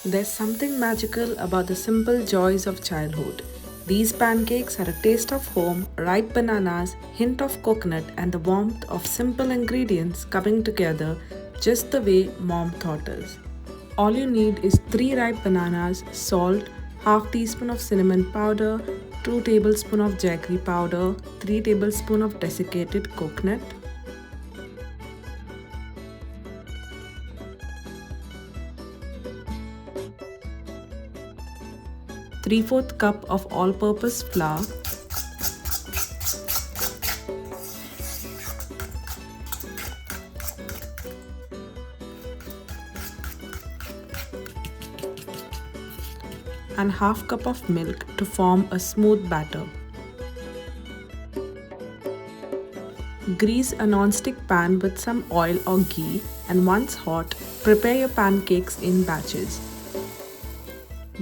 There's something magical about the simple joys of childhood. These pancakes are a taste of home, ripe bananas, hint of coconut, and the warmth of simple ingredients coming together just the way mom taught us. All you need is 3 ripe bananas, salt, half teaspoon of cinnamon powder, 2 tablespoons of jaggery powder, 3 tablespoons of desiccated coconut, 3/4 cup of all-purpose flour, and half cup of milk to form a smooth batter. Grease a non-stick pan with some oil or ghee, and once hot, prepare your pancakes in batches.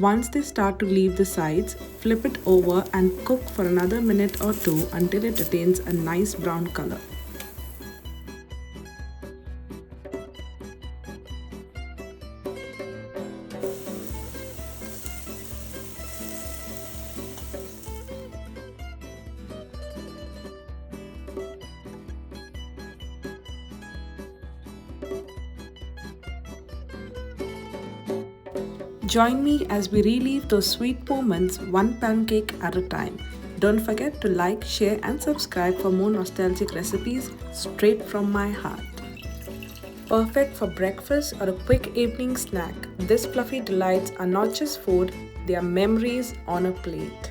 Once they start to leave the sides, flip it over and cook for another minute or two until it attains a nice brown color. Join me as we relive those sweet moments one pancake at a time. Don't forget to like, share and subscribe for more nostalgic recipes straight from my heart. Perfect for breakfast or a quick evening snack, these fluffy delights are not just food, they are memories on a plate.